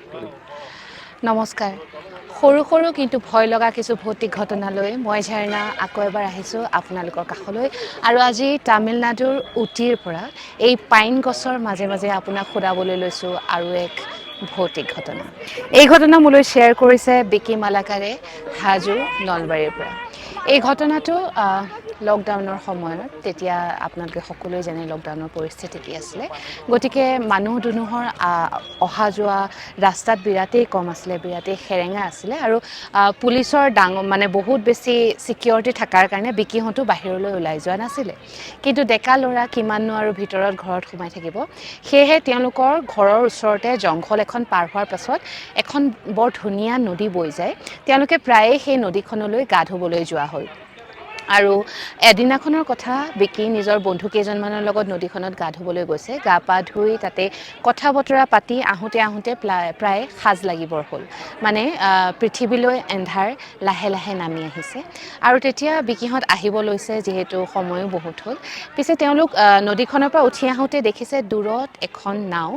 নমস্কাৰ সৰু সৰু কিন্তু ভয় লগা কিছু ভৌতিক ঘটনালৈ মই ঝাৰণা আকৌ এবাৰ আহিছোঁ আপোনালোকৰ কাষলৈ আৰু আজি তামিলনাডুৰ উটিৰ পৰা এই পাইন গছৰ মাজে মাজে আপোনাক সোধাবলৈ লৈছোঁ আৰু এক ভৌতিক ঘটনা এই ঘটনা মোলৈ শ্বেয়াৰ কৰিছে বিকি মালাকাৰে হাজো নলবাৰীৰ পৰা এই ঘটনাটো লকডাউনৰ সময়ত তেতিয়া আপোনালোকে সকলোৱে জানে লকডাউনৰ পৰিস্থিতি কি আছিলে গতিকে মানুহ দুনুহৰ অহা যোৱা ৰাস্তাত বিৰাটেই কম আছিলে বিৰাটেই হেৰেঙা আছিলে আৰু পুলিচৰ ডাঙৰ মানে বহুত বেছি সিকিউৰিটি থাকাৰ কাৰণে বিকিহঁতো বাহিৰলৈ ওলাই যোৱা নাছিলে কিন্তু ডেকা ল'ৰা কিমাননো আৰু ভিতৰত ঘৰত সোমাই থাকিব সেয়েহে তেওঁলোকৰ ঘৰৰ ওচৰতে জংঘল এখন পাৰ হোৱাৰ পাছত এখন বৰ ধুনীয়া নদী বৈ যায় তেওঁলোকে প্ৰায়ে সেই নদীখনলৈ গা ধুবলৈ যোৱা হ'ল আৰু এদিনাখনৰ কথা বিকি নিজৰ বন্ধু কেইজনমানৰ লগত নদীখনত গা ধুবলৈ গৈছে গা পা ধুই তাতে কথা বতৰা পাতি আহোঁতে প্ৰায় সাজ লাগিবৰ হ'ল মানে পৃথিৱীলৈ এন্ধাৰ লাহে লাহে নামি আহিছে আৰু তেতিয়া বিকিহঁত আহিব লৈছে যিহেতু সময়ো বহুত হ'ল পিছে তেওঁলোক নদীখনৰ পৰা উঠি আহোঁতে দেখিছে দূৰত এখন নাও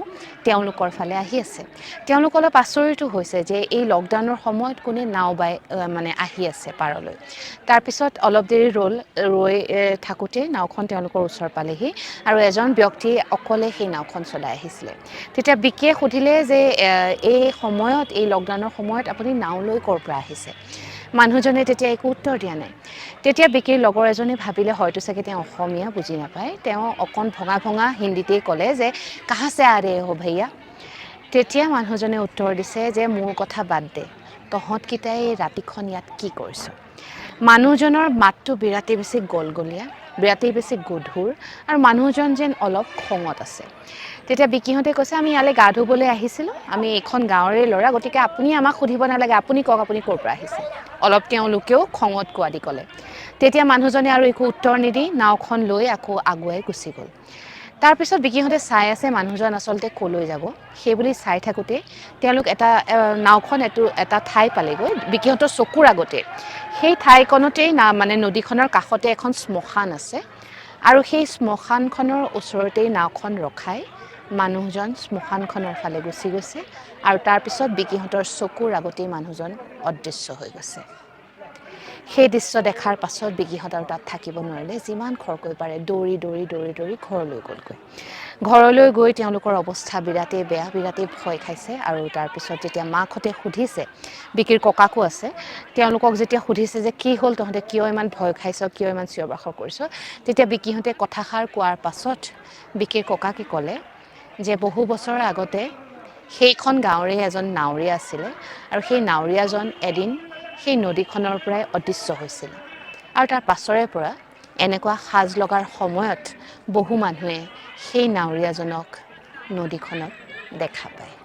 তেওঁলোকৰ ফালে আহি আছে তেওঁলোক অলপ আচৰিতো হৈছে যে এই লকডাউনৰ সময়ত কোনে নাও বাই মানে আহি আছে পাৰলৈ তাৰপিছত অলপ দেৰি ৰৈ থাকোঁতে নাওখন তেওঁলোকৰ ওচৰ পালেহি আৰু এজন ব্যক্তিয়ে অকলে সেই নাওখন চলাই আহিছিলে তেতিয়া বিকিয়ে সুধিলে যে এই সময়ত এই লকডাউনৰ সময়ত আপুনি নাও লৈ ক'ৰ পৰা আহিছে মানুহজনে তেতিয়া একো উত্তৰ দিয়া নাই তেতিয়া বিকিৰ লগৰ এজনে ভাবিলে হয়তো চাগে তেওঁ অসমীয়া বুজি নাপায় তেওঁ অকণ ভঙা ভঙা হিন্দীতেই ক'লে যে কাহা সে আ ৰহে হো ভৈয়া তেতিয়া মানুহজনে উত্তৰ দিছে যে মোৰ কথা বাদ দে তহঁতকেইটাই ৰাতিখন ইয়াত কি কৰিছ মানুহজনৰ মাতটো বিৰাটেই বেছি গলগলীয়া বিৰাটেই বেছি গধুৰ আৰু মানুহজন যেন অলপ খঙত আছে তেতিয়া বিকিহঁতে কৈছে আমি ইয়ালৈ গা ধুবলৈ আহিছিলোঁ আমি এইখন গাঁৱৰে ল'ৰা গতিকে আপুনি আমাক সুধিব নালাগে আপুনি কওক আপুনি ক'ৰ পৰা আহিছে অলপ তেওঁলোকেও খঙত কোৱা দি ক'লে তেতিয়া মানুহজনে আৰু একো উত্তৰ নিদি নাওখন লৈ আকৌ আগুৱাই গুচি গ'ল তাৰপিছত বিকিহঁতে চাই আছে মানুহজন আচলতে ক'লৈ যাব সেইবুলি চাই থাকোঁতে তেওঁলোক নাওখন এটা ঠাই পালেগৈ বিকিহঁতৰ চকুৰ আগতে সেই ঠাইকণতেই মানে নদীখনৰ কাষতে এখন শ্মশান আছে আৰু সেই শ্মশানখনৰ ওচৰতেই নাওখন ৰখাই মানুহজন শ্মশানখনৰ ফালে গুচি গৈছে আৰু তাৰপিছত বিকিহঁতৰ চকুৰ আগতেই মানুহজন অদৃশ্য হৈ গৈছে সেই দৃশ্য দেখাৰ পাছত বিকিহঁত আৰু তাত থাকিব নোৱাৰিলে যিমান খৰকৈ পাৰে দৌৰি ঘৰলৈ গৈ তেওঁলোকৰ অৱস্থা বিৰাটেই বেয়া বিৰাটেই ভয় খাইছে আৰু তাৰপিছত যেতিয়া মাকহঁতে সুধিছে বিকিৰ ককাকো আছে তেওঁলোকক যেতিয়া সুধিছে যে কি হ'ল তহঁতে কিয় ইমান ভয় খাইছ কিয় ইমান চিঞৰ বাখৰ কৰিছ তেতিয়া বিকিহঁতে কথাষাৰ কোৱাৰ পাছত বিকিৰ ককাকে ক'লে যে বহু বছৰৰ আগতে সেইখন গাঁৱৰে এজন নাৱৰীয়া আছিলে আৰু সেই নাৱৰীয়াজন এদিন সেই নদীখনৰ পৰাই অদৃশ্য হৈছিল আৰু তাৰ পাছৰে পৰা এনেকুৱা সাজ লগাৰ সময়ত বহু মানুহে সেই নাৱৰীয়াজনক নদীখনত দেখা পায়